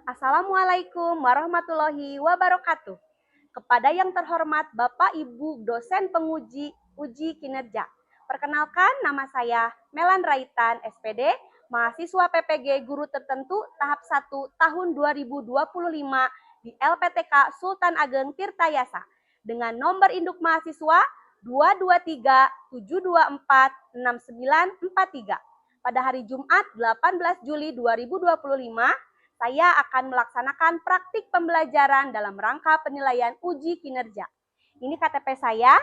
Assalamualaikum warahmatullahi wabarakatuh. Kepada yang terhormat Bapak Ibu dosen penguji uji kinerja. Perkenalkan, nama saya Melan Raitan, SPD, mahasiswa PPG Guru Tertentu tahap 1 tahun 2025 di LPTK Sultan Ageng Tirtayasa dengan nomor induk mahasiswa 22372469943. Pada hari Jumat 18 Juli 2025, saya akan melaksanakan praktik pembelajaran dalam rangka penilaian uji kinerja. Ini KTP saya.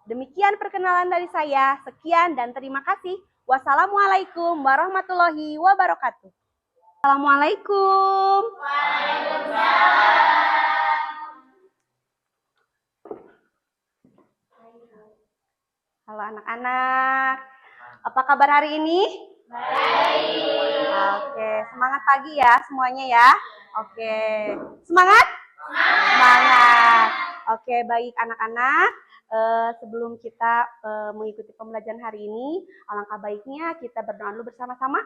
Demikian perkenalan dari saya. Sekian dan terima kasih. Wassalamualaikum warahmatullahi wabarakatuh. Assalamualaikum. Waalaikumsalam. Halo anak-anak. Apa kabar hari ini? Baik. Oke, semangat pagi ya semuanya ya. Oke, semangat? Semangat. Oke, baik anak-anak. Sebelum kita mengikuti pembelajaran hari ini, alangkah baiknya kita berdoa dulu bersama-sama.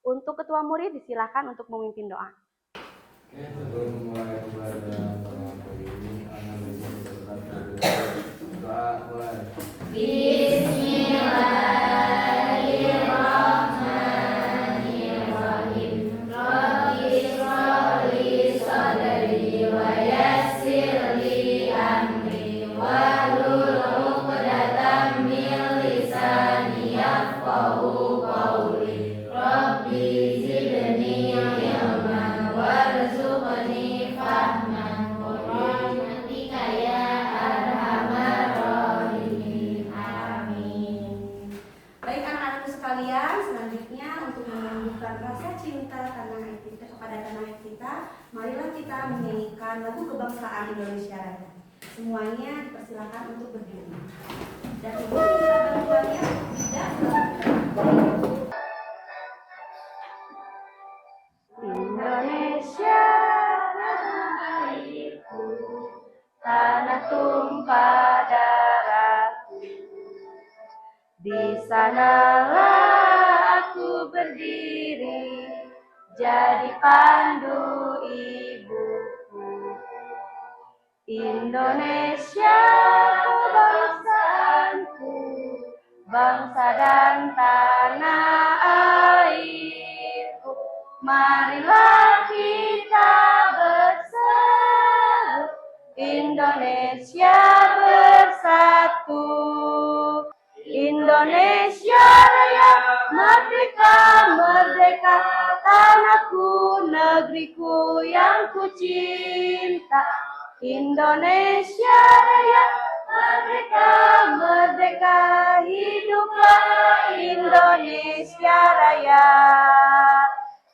Untuk ketua murid disilakan untuk memimpin doa. Oke, sebelum mulai pembelajaran hari ini, anak doa mulai. Marilah kita menyanyikan lagu kebangsaan Indonesia Raya. Semuanya dipersilakan untuk berdiri. Dan ibu minta bantuannya tidak. Indonesia tanah airku, tanah tumpah darahku. Di sanalah aku berdiri, jadi pandu ibuku. Indonesia bangsaku, bangsa dan tanah airku. Marilah kita bersatu, Indonesia bersatu. Indonesia Raya merdeka, merdeka, tanahku, negeriku yang ku cinta. Indonesia Raya merdeka, merdeka, hiduplah Indonesia Raya.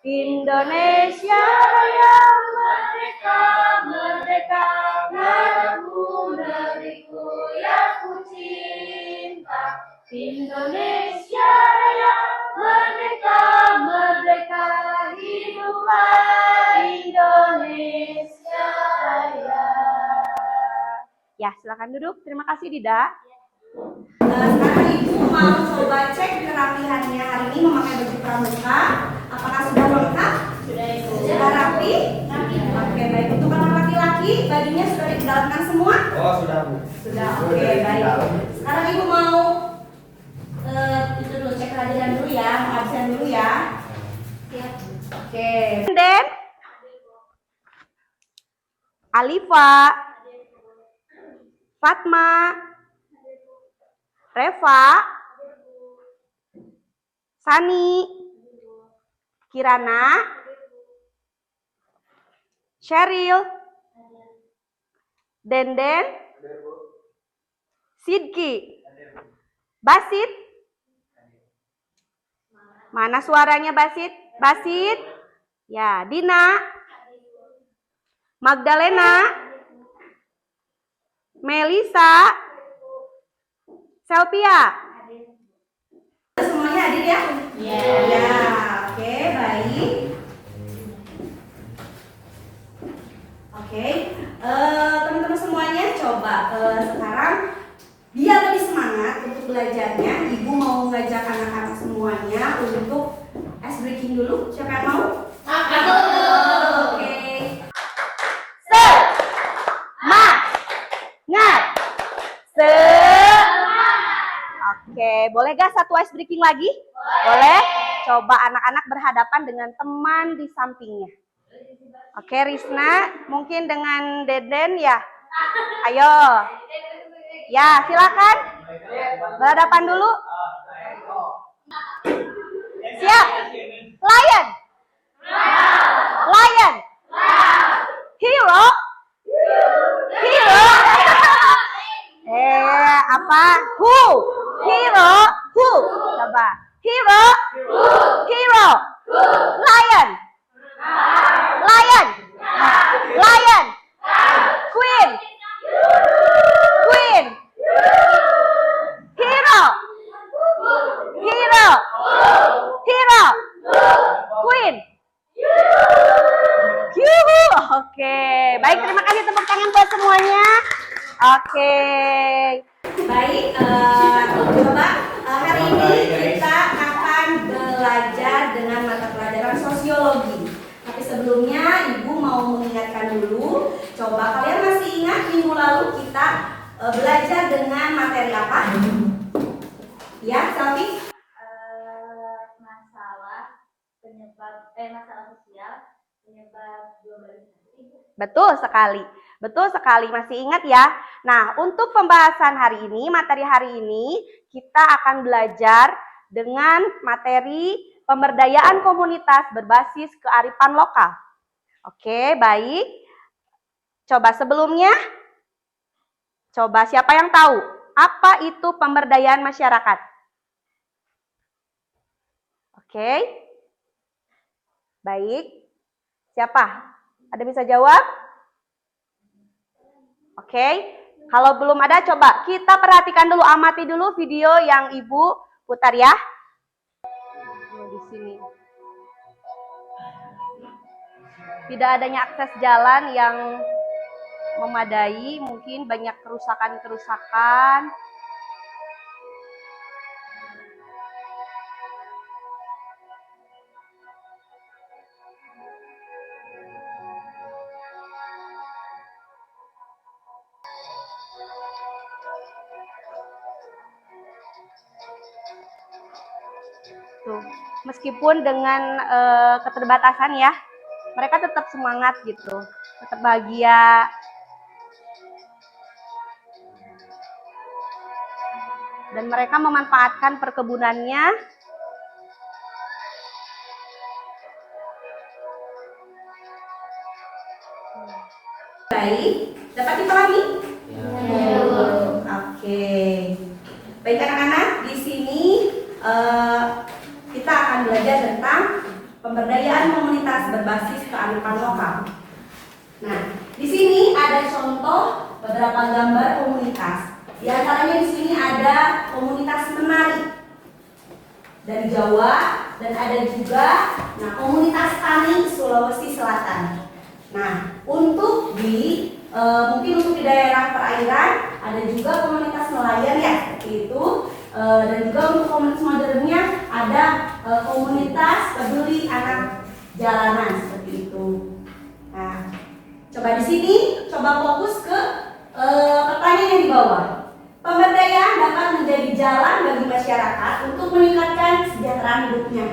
Indonesia Raya merdeka, merdeka, tanahku, negeriku yang ku cinta. Indonesia Raya merdeka, merdeka, hiduplah Indonesia Raya. Ya, silakan duduk. Terima kasih, Dida. Sekarang Ibu mau coba cek kerapihannya hari ini memakai baju pramuka. Apakah sudah lengkap? Sudah, Ibu. Sudah rapi? Rapi. Oke, baik. Untuk anak laki-laki, bajunya sudah didalamkan semua? Oh, sudah, Bu. Sudah, oke, baik. Sekarang Ibu mau itu dulu, cek kehadiran dulu ya, mau absen dulu ya. Siap. Oke. Dan Alifa, Fatma, Reva, Sani, Kirana, Sheryl, Denden, Sidki, Basit. Mana suaranya Basit? Basit. Ya, Dina, Magdalena, Melisa, Selvia. Semuanya hadir ya? Iya. Ya, oke, baik. Oke, teman-teman semuanya coba sekarang biar lebih semangat untuk belajarnya, Ibu mau ngajak anak-anak semuanya untuk ice breaking dulu. Siapa yang mau? Aku. Oke, boleh gak satu ice breaking lagi? Boleh. Coba anak-anak berhadapan dengan teman di sampingnya. Oke, Risna, mungkin dengan Deden ya. Ayo. Ya, silakan. Berhadapan dulu. Siap. Lion. Lion. Hero. Hero. Apa? Who? Hero. Who? Coba. Hero. Hero. Lion. Lion. Lion. Queen. Queen. Hero. Hero. Hero. Queen. Yuhu. Oke. Baik, terima kasih tepuk tangan buat semuanya. Oke. Baik, coba hari ini kita akan belajar dengan mata pelajaran sosiologi. Tapi sebelumnya Ibu mau mengingatkan dulu. Coba kalian masih ingat minggu lalu kita belajar dengan materi apa? Ya, Selvi? Masalah sosial penyebab globalisasi. Betul sekali. Betul sekali, masih ingat ya? Nah, untuk pembahasan hari ini, materi hari ini, kita akan belajar dengan materi pemberdayaan komunitas berbasis kearifan lokal. Oke, baik. Coba sebelumnya, coba siapa yang tahu apa itu pemberdayaan masyarakat? Oke. Baik. Siapa? Ada bisa jawab? Oke. Kalau belum ada, coba kita perhatikan dulu, amati dulu video yang Ibu putar ya. Di sini. Tidak adanya akses jalan yang memadai, mungkin banyak kerusakan-kerusakan. Tuh, meskipun dengan keterbatasan ya, mereka tetap semangat gitu, tetap bahagia. Dan mereka memanfaatkan perkebunannya. Baik, dapat dipahami? Ya. Oke. Baik anak-anak, di sini kita akan belajar tentang pemberdayaan komunitas berbasis kearifan lokal. Nah, di sini ada contoh beberapa gambar komunitas. Di antaranya di sini ada komunitas menari dari Jawa dan ada juga komunitas tani Sulawesi Selatan. Nah, untuk mungkin untuk di daerah perairan ada juga komunitas nelayan ya, seperti itu. Dan juga untuk komunitas modernnya ada komunitas peduli anak jalanan seperti itu. Nah, coba di sini coba fokus ke pertanyaan yang di bawah. Pemberdayaan dapat menjadi jalan bagi masyarakat untuk meningkatkan kesejahteraan hidupnya.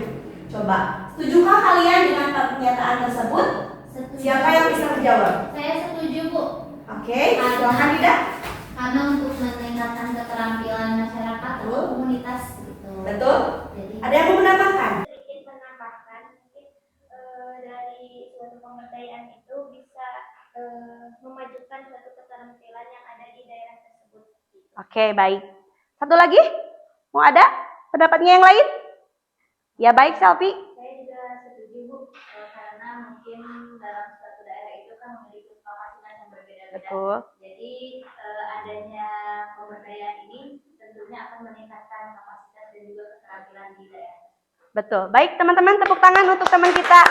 Coba, setujukah kalian dengan pernyataan tersebut? Setuju. Siapa yang bisa menjawab? Saya setuju, Bu. Oke, silakan Dida. Karena untuk meningkatkan keterampilan masyarakat atau komunitas gitu. Betul. Jadi Ada yang mau menambahkan? Sedikit menambahkan, mungkin dari suatu pemberdayaan itu bisa memajukan suatu keterampilan yang ada di daerah tersebut. Oke, baik. Satu lagi? Mau ada pendapatnya yang lain? Ya baik, Selvi. Saya juga setuju, Bu, karena mungkin dalam suatu daerah itu kan memiliki kapasitas yang berbeda-beda. Betul. Jadi adanya pemberdayaan ini tentunya akan meningkatkan kapasitas dan juga keterampilan di daerah. Betul. Baik, teman-teman, tepuk tangan untuk teman kita.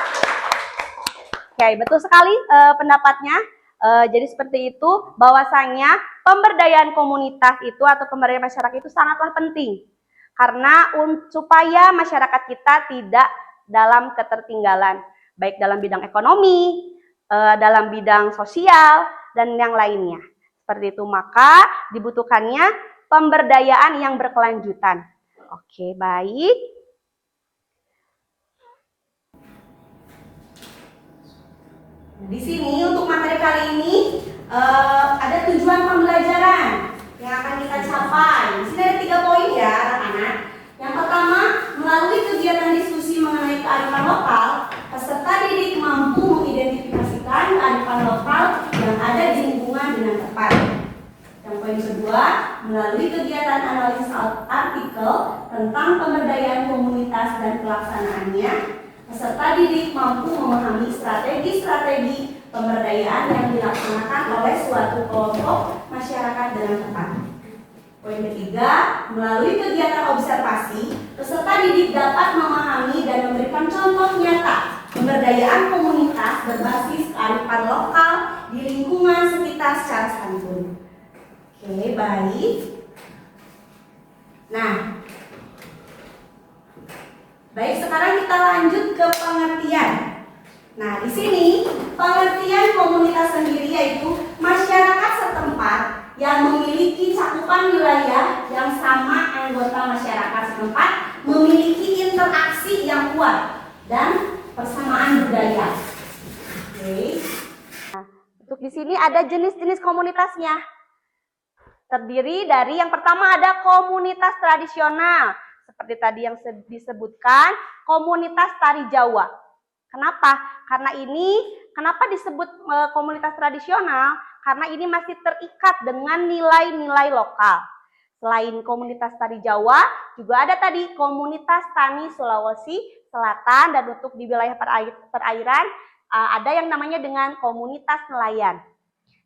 Oke, betul sekali pendapatnya. Jadi seperti itu, bahwasanya pemberdayaan komunitas itu atau pemberdayaan masyarakat itu sangatlah penting. Karena supaya masyarakat kita tidak dalam ketertinggalan, baik dalam bidang ekonomi, dalam bidang sosial, dan yang lainnya. Seperti itu, maka dibutuhkannya pemberdayaan yang berkelanjutan. Oke, baik. Di sini untuk materi kali ini ada tujuan pembelajaran yang akan kita capai. Di sini ada 3 poin ya, anak-anak. Yang pertama, melalui kegiatan diskusi mengenai kearifan lokal, peserta didik mampu mengidentifikasikan kearifan lokal yang ada di lingkungan dengan tepat. Yang poin kedua, melalui kegiatan analisis artikel tentang pemberdayaan komunitas dan pelaksanaannya, peserta didik mampu memahami strategi-strategi pemberdayaan yang dilaksanakan oleh suatu kelompok masyarakat dengan tepat. Poin ketiga, melalui kegiatan observasi, peserta didik dapat memahami dan memberikan contoh nyata pemberdayaan komunitas berbasis kearifan lokal di lingkungan sekitar secara santun. Oke, baik. Nah, baik, sekarang kita lanjut ke pengertian. Nah, di sini pengertian komunitas sendiri yaitu masyarakat setempat yang memiliki cakupan wilayah yang sama. Anggota masyarakat setempat memiliki interaksi yang kuat dan persamaan budaya. Oke. Nah, untuk di sini ada jenis-jenis komunitasnya. Terdiri dari yang pertama ada komunitas tradisional. Seperti tadi yang disebutkan, komunitas tari Jawa. Kenapa? Kenapa disebut komunitas tradisional? Karena ini masih terikat dengan nilai-nilai lokal. Selain komunitas tari Jawa, juga ada tadi komunitas tani Sulawesi Selatan, dan untuk di wilayah perairan ada yang namanya dengan komunitas nelayan.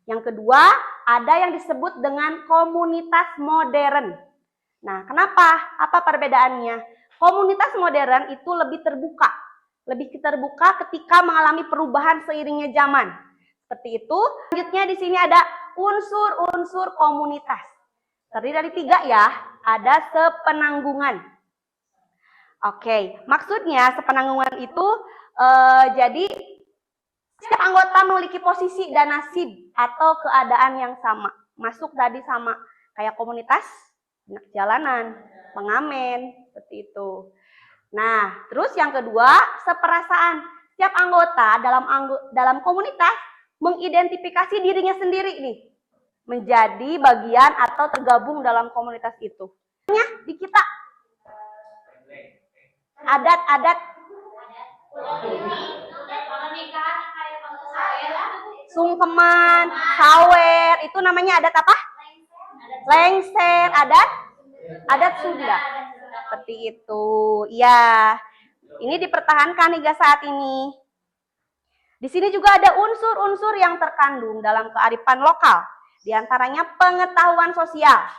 Yang kedua, ada yang disebut dengan komunitas modern. Nah, kenapa? Apa perbedaannya? Komunitas modern itu lebih terbuka ketika mengalami perubahan seiringnya zaman. Seperti itu. Selanjutnya di sini ada unsur-unsur komunitas. Terdiri dari 3 ya. Ada sepenanggungan. Oke, maksudnya sepenanggungan itu jadi setiap anggota memiliki posisi dan nasib atau keadaan yang sama. Masuk tadi sama kayak komunitas, anak jalanan, pengamen, seperti itu. Nah, terus yang kedua, seperasaan. Setiap anggota dalam komunitas mengidentifikasi dirinya sendiri nih, menjadi bagian atau tergabung dalam komunitas itu. Di kita adat-adat sungkeman, sawer, itu namanya adat apa? Lengser, adat Sunda. Seperti itu. Ya, ini dipertahankan hingga saat ini. Di sini juga ada unsur-unsur yang terkandung dalam kearifan lokal. Di antaranya pengetahuan sosial.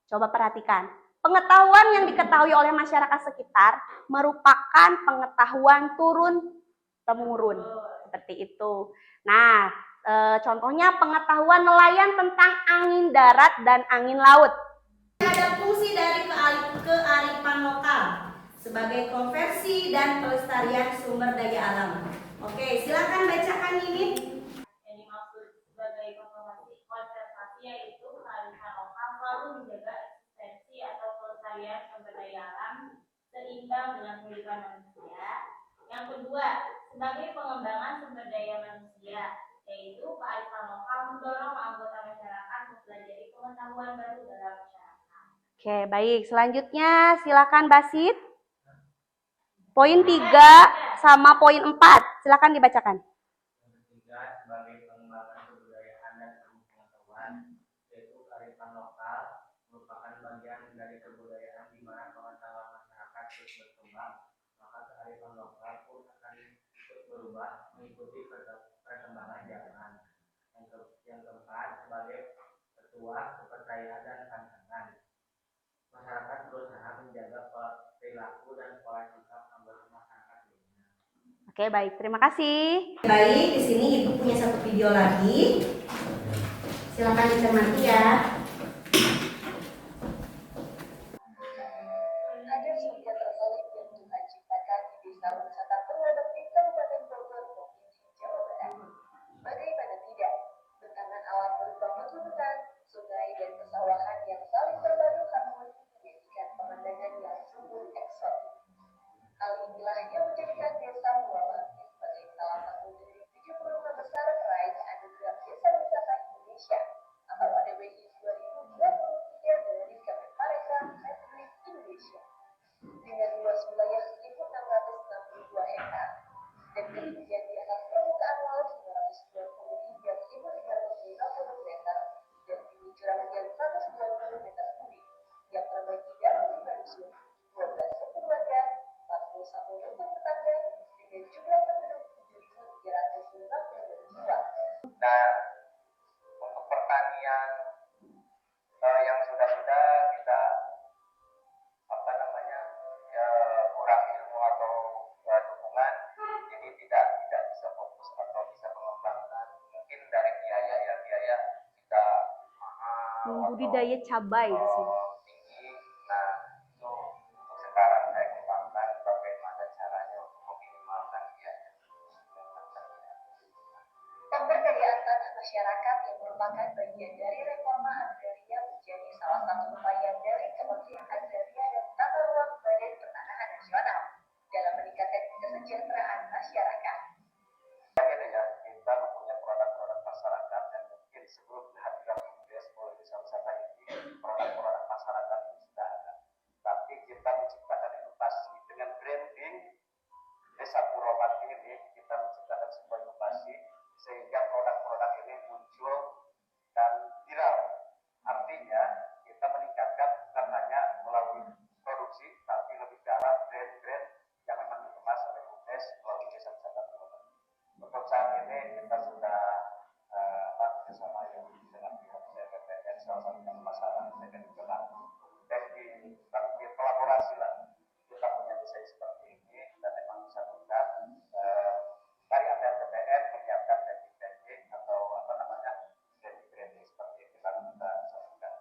Coba perhatikan. Pengetahuan yang diketahui oleh masyarakat sekitar merupakan pengetahuan turun-temurun. Seperti itu. Nah, contohnya pengetahuan nelayan tentang angin darat dan angin laut. Ada fungsi dari kearifan lokal sebagai konversi dan pelestarian sumber daya alam. Oke, silakan bacakan ini. Yang dimaksud sebagai konservasi yaitu kearifan lokal selalu menjaga eksistensi atau pelestarian sumber daya alam seimbang dengan kehidupan manusia. Yang kedua, sebagai pengembangan sumber daya manusia, yaitu kearifan lokal mendorong anggota masyarakat mempelajari pengetahuan baru dalam masyarakat. Oke, baik. Selanjutnya silakan Basit. Poin 3 sama poin 4. Silakan dibacakan. Yang ketiga, sebagai pengembangan kebudayaan dan ilmu pengetahuan, yaitu kearifan lokal merupakan bagian dari kebudayaan di mana pengetahuan masyarakat terus berkembang, maka kearifan lokal pun akan ikut berubah mengikuti perkembangan zaman. Yang keempat, sebagai ketua kepercayaan dan tantangan, masyarakat berusaha menjaga perilaku dan pola sikap anggota masyarakat lainnya. Oke, baik. Terima kasih. Baik, di sini Ibu punya satu video lagi. Silakan dicermati ya. Ada sebuah tertarik yang Tuhan ciptakan di desa wisata Purwodadi, Kabupaten Bogor, Provinsi Jawa Barat. Bagaimana tidak, bentangan alam berupa pegunungan, sungai, dan pesawahan yang saling berbaru harmoni menjadikan pemandangan yang Dan untuk pertanian yang sudah-sudah kita kurang ilmu atau dukungan, jadi tidak bisa fokus atau bisa mengembangkan. Mungkin dari biaya kita mahal Budidaya cabai di sini. tinggi. Nah, itu untuk sekarang saya kembangkan bagaimana caranya untuk meminimalkan biaya. Pemberdayaan tanah masyarakat yang merupakan bagian dari reforma agraria menjadi salah satu upaya dari Kementerian Agraria dan Tata Ruang Badan Pertanahan Nasional dalam meningkatkan kesejahteraan masyarakat. Kita mempunyai produk-produk masyarakat dan mungkin sebelum kehadiran BUMDes oleh desa wisata ini, produk-produk masyarakat itu sudah ada. Tapi kita menciptakan inovasi dengan branding Desa Purwomati ini, kita menciptakan sebuah inovasi sehingga produk-produk ini muncul dan viral. Artinya kita meningkatkan bukan hanya melalui produksi, tapi lebih ke arah brand-brand yang memang dikemas oleh BUMDes melalui Desa Wisata Purwomati. Untuk saat ini kita sudah bekerjasama dengan pihak BPPN, salah satunya masalah dengan kebenaran. Dan di kolaborasi lah kita punya desain seperti ini dan memang disatukan dari APR menyiapkan branding atau branding seperti ini baru kita satukan.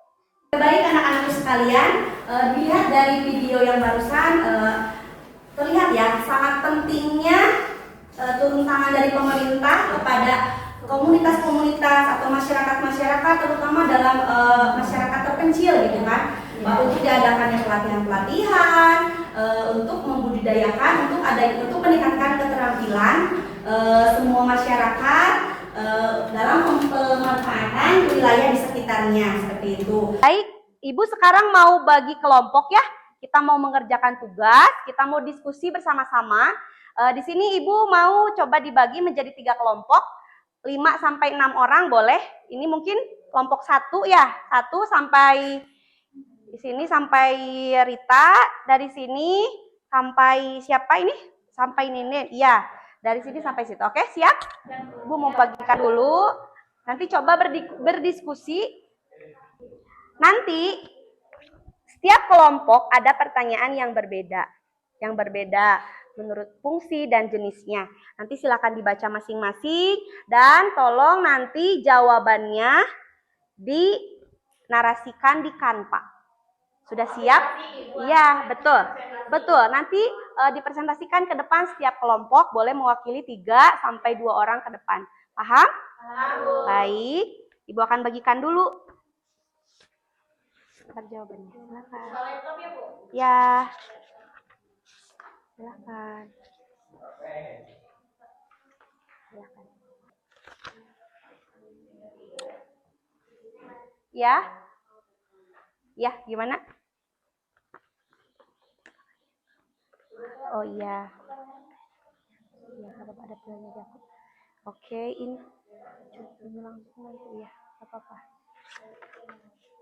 Baik anak-anakku sekalian, dilihat dari video yang barusan terlihat ya sangat pentingnya turun tangan dari pemerintah kepada komunitas-komunitas atau masyarakat-masyarakat, terutama dalam masyarakat terpencil gitu kan, untuk diadakannya pelatihan-pelatihan untuk membudidayakan, untuk meningkatkan keterampilan semua masyarakat dalam pemanfaatan wilayah di sekitarnya seperti itu. Baik, Ibu sekarang mau bagi kelompok ya. Kita mau mengerjakan tugas, kita mau diskusi bersama-sama. Di sini Ibu mau coba dibagi menjadi 3 kelompok, 5-6 orang boleh. Ini mungkin kelompok 1 ya, 1 sampai di sini sampai Rita, dari sini sampai siapa ini? Sampai Nene, iya. Dari sini sampai situ. Oke, siap? Ibu mau bagikan dulu. Nanti coba berdiskusi. Nanti setiap kelompok ada pertanyaan yang berbeda. Menurut fungsi dan jenisnya. Nanti silakan dibaca masing-masing dan tolong nanti jawabannya dinarasikan di Canva. Sudah siap? Iya, betul. Betul. Nanti dipresentasikan ke depan setiap kelompok boleh mewakili 3-2 orang ke depan. Paham? Baik. Ibu akan bagikan dulu. Ntar jawabannya. Silakan. Ya. Silakan. Ya. Ya, gimana? Oh iya. Ya, kalau ada pilihannya aku. Oke, ini langsung nanti ya, apa-apa.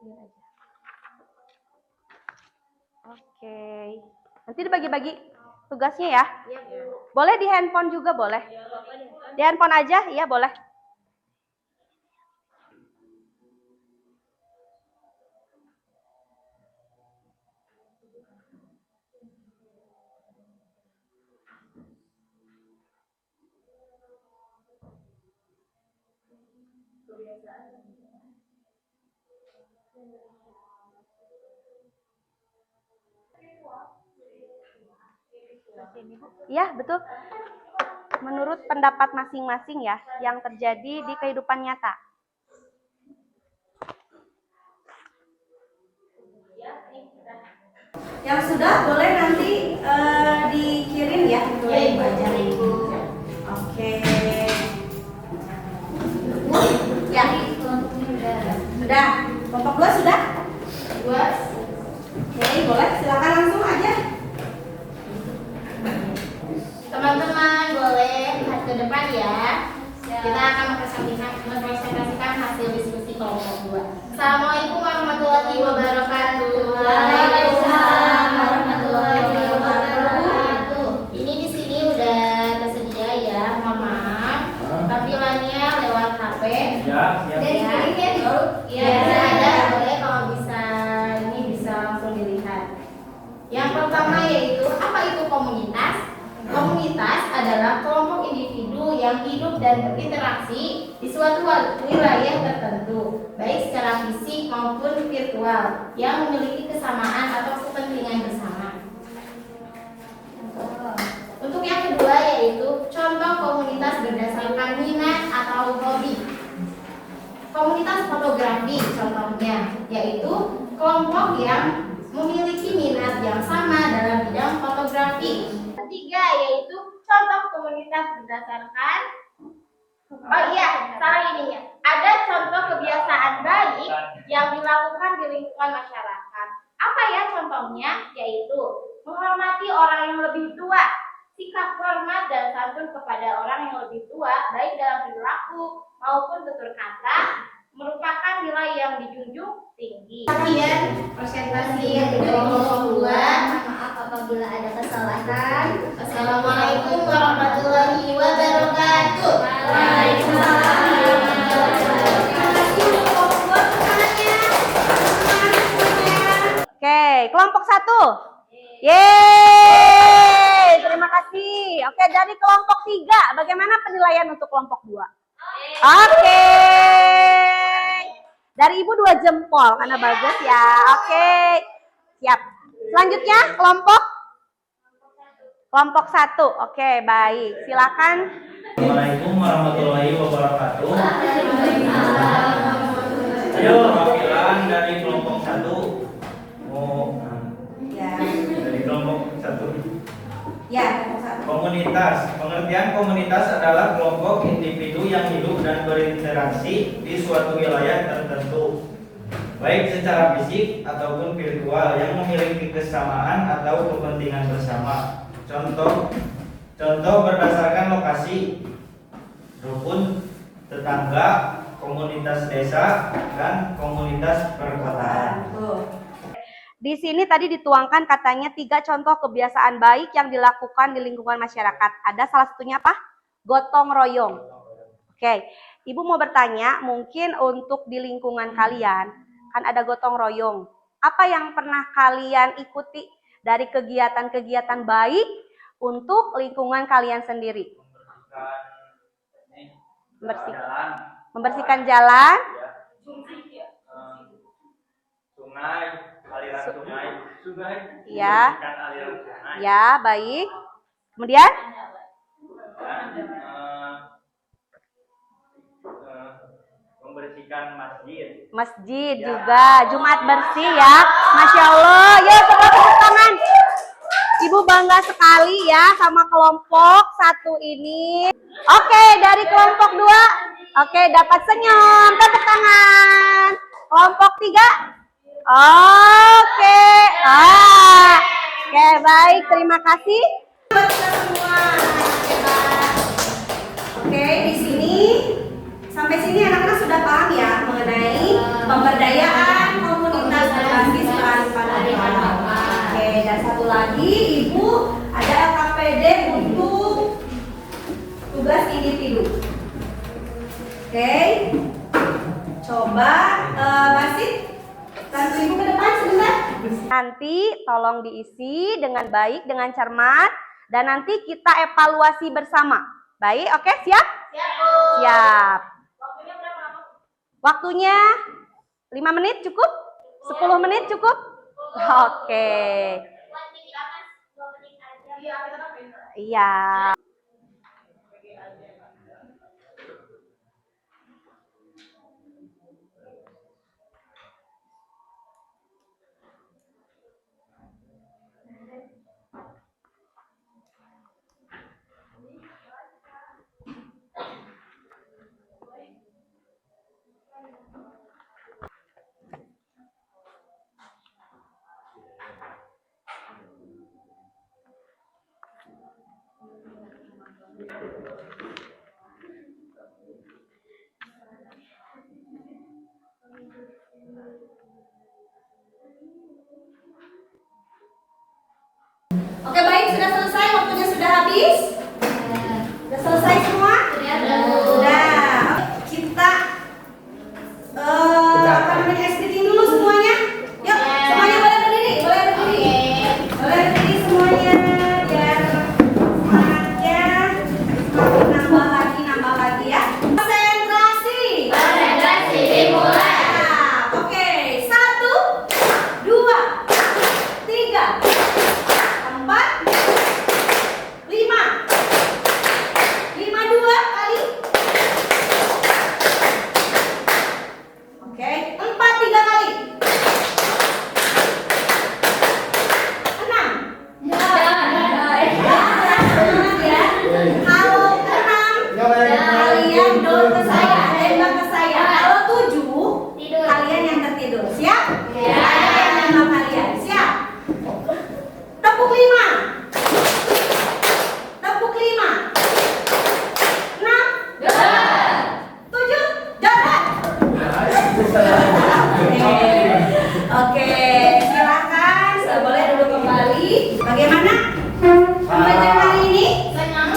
Ini aja. Oke. Nanti dibagi-bagi tugasnya ya. Boleh di handphone juga boleh. Di handphone aja, iya boleh. Iya, betul. Menurut pendapat masing-masing ya, yang terjadi di kehidupan nyata. Yang sudah boleh nanti dikirim ya. Boleh dibaca. Oke. Ya. Sudah. Kelompok 2 sudah? 2. Oke, boleh. Silakan langsung aja. Teman-teman boleh lihat ke depan ya. Kita akan mempresentasikan hasil diskusi kelompok 2. Assalamualaikum warahmatullahi wabarakatuh. Waalaikumsalam warahmatullahi wabarakatuh. Ini di sini udah tersedia ya, mohon maaf. Tampilannya lewat HP Ya, siap. Dari sini ya dulu. Iya, Bisa bisa. ada, boleh kalau bisa ini bisa langsung dilihat. Yang pertama yaitu apa itu komunitas? Komunitas adalah kelompok individu yang hidup dan berinteraksi di suatu wilayah tertentu, baik secara fisik maupun virtual, yang memiliki kesamaan atau kepentingan bersama. Untuk yang kedua yaitu contoh komunitas berdasarkan minat atau hobi. Komunitas fotografi contohnya yaitu kelompok yang memiliki minat yang sama dalam bidang fotografi. Ketiga yaitu contoh komunitas berdasarkan salah ininya. Ada contoh kebiasaan baik yang dilakukan di lingkungan masyarakat. Apa ya contohnya? Yaitu menghormati orang yang lebih tua, sikap hormat dan santun kepada orang yang lebih tua, baik dalam perilaku maupun tutur kata, merupakan nilai yang dijunjung tinggi. Sekian presentasi yang kelompok 2. Maaf apabila ada kesalahan. Assalamualaikum warahmatullahi wabarakatuh. Waalaikumsalam. Oke, kelompok 1. Yeay, terima kasih. Oke, dari kelompok 3, bagaimana penilaian untuk kelompok 2? Oke. Dari Ibu 2 jempol karena bagus ya. Oke. Siap. Selanjutnya kelompok 1. Oke, baik. Silakan. Assalamualaikum warahmatullahi wabarakatuh. Ayo, wakilan dari kelompok 1. Dari kelompok 1. Ya, kelompok 1. Komunitas. Pengertian komunitas adalah kelompok individu yang hidup dan berinteraksi di suatu wilayah tertentu, baik secara fisik ataupun virtual, yang memiliki kesamaan atau kepentingan bersama. Contoh berdasarkan lokasi, rukun tetangga, komunitas desa, dan komunitas perkotaan. Di sini tadi dituangkan katanya 3 contoh kebiasaan baik yang dilakukan di lingkungan masyarakat. Ada salah satunya apa? Gotong royong. Oke, Ibu mau bertanya, mungkin untuk di lingkungan kalian kan ada gotong royong. Apa yang pernah kalian ikuti dari kegiatan-kegiatan baik untuk lingkungan kalian sendiri? Membersihkan jalan, Sungai, aliran sungai, ya, membersihkan aliran sungai. ya, baik. Kemudian, Membersihkan masjid. masjid juga, Jumat bersih ya, Masya Allah. Ya, tepuk tangan. Ibu bangga sekali ya sama kelompok 1 ini. Oke, dari kelompok 2, oke, dapat senyum, tepuk tangan. Kelompok 3, oke, oke, baik, terima kasih. Buat kita semua. Oke, di sini sampai sini anak-anak sudah paham ya mengenai pemberdayaan komunitas berbasis peran pada anak. Oke, dan satu lagi Ibu ada LKPD untuk tugas individu. Oke, coba Basit, bantu Ibu ke depan sebentar. Nanti tolong diisi dengan baik, dengan cermat, dan nanti kita evaluasi bersama. Baik, oke, siap? Siap. Waktunya berapa lama? Waktunya 5 menit cukup? 10 menit cukup? Oke. Iya, kita kan pintar. Iya. Tidur ke saya, tembak ke saya. Kalau 7, Tidur. kalian yang tertidur. Siap? Ya. Saya yang nembak kalian. Siap? Tepuk 5. Tepuk 5. 6. 7. Darat. Oke, silakan. Boleh duduk kembali. Bagaimana pembelajaran hari ini? Senang.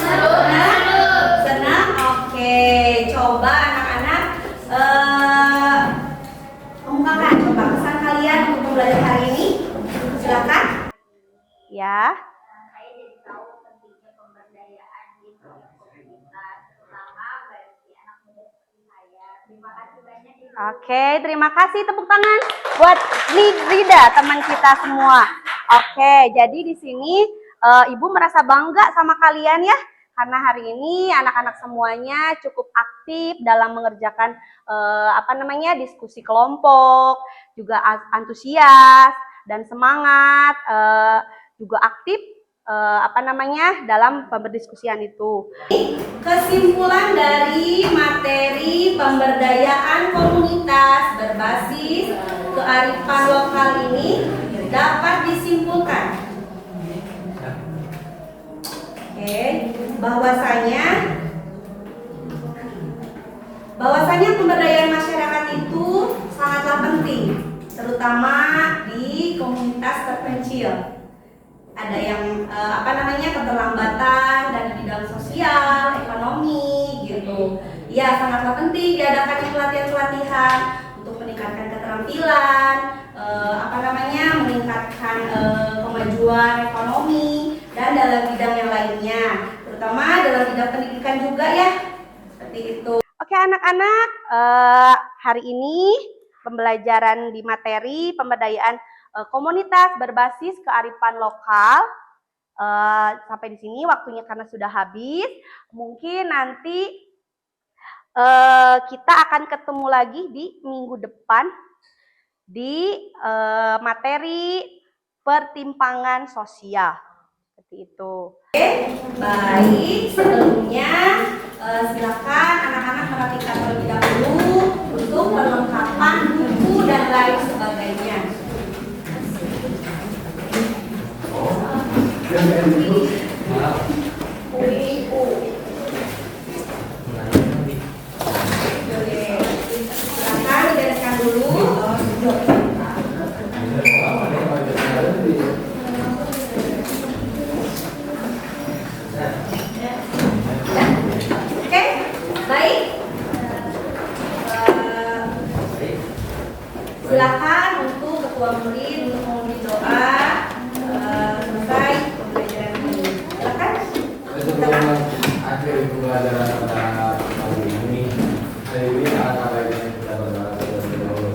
Senang? Oke, coba anak-anak kemukakan coba kesan kalian untuk pembelajaran hari ini. Silakan. Ya. Saya jadi tahu pentingnya pemberdayaan di komunitas, terutama bagi anak muda seperti saya. Terima kasih banyak Ibu. Oke, terima kasih, tepuk tangan buat Rida, teman kita semua. Oke, jadi di sini Ibu merasa bangga sama kalian ya, karena hari ini anak-anak semuanya cukup aktif dalam mengerjakan diskusi kelompok, juga antusias dan semangat, juga aktif dalam pemberdiskusian itu. Kesimpulan dari materi pemberdayaan komunitas berbasis kearifan lokal ini dapat disimpulkan bahwasanya pemberdayaan masyarakat itu sangatlah penting, terutama di komunitas terpencil. Ada yang keterlambatan dan di bidang sosial, ekonomi gitu. Ya, sangatlah penting diadakan pelatihan-pelatihan untuk meningkatkan keterampilan, meningkatkan kemajuan ekonomi dan dalam bidang yang lainnya, terutama dalam bidang pendidikan juga ya. Seperti itu. Oke anak-anak, hari ini pembelajaran di materi pemberdayaan komunitas berbasis kearifan lokal sampai di sini waktunya karena sudah habis. Mungkin nanti kita akan ketemu lagi di minggu depan di materi pertimpangan sosial. Seperti itu. Oke, baik. Sebelumnya silakan anak-anak perhatikan terlebih dahulu untuk perlengkapan buku dan lain sebagainya. Silakan dibereskan dulu. Oke, baik. Silakan untuk ketua murid untuk memberi doa selesai pembelajaran ini. Silakan. Sebelum akhir pembelajaran pada tahun ini, saya ingin apa yang kita bahas terlebih dahulu.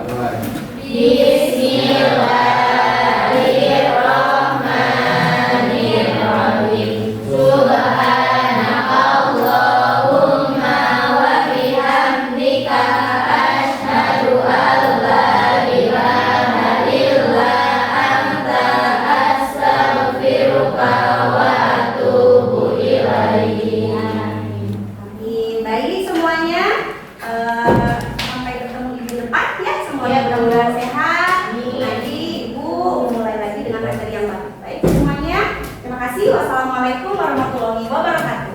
Mulai. Bismillahirrahmanirrahim. Subhanakallahumma wa bihamdika asyhadu an la ilaha illa anta astaghfiruka wa atubu ilaik. Amin. Baik semuanya. Sampai bertemu di minggu depan ya. Semuanya benar-benar sehat. Nanti Ibu mulai lagi dengan materi yang baru. Baik semuanya. Terima kasih. Wassalamualaikum warahmatullahi wabarakatuh.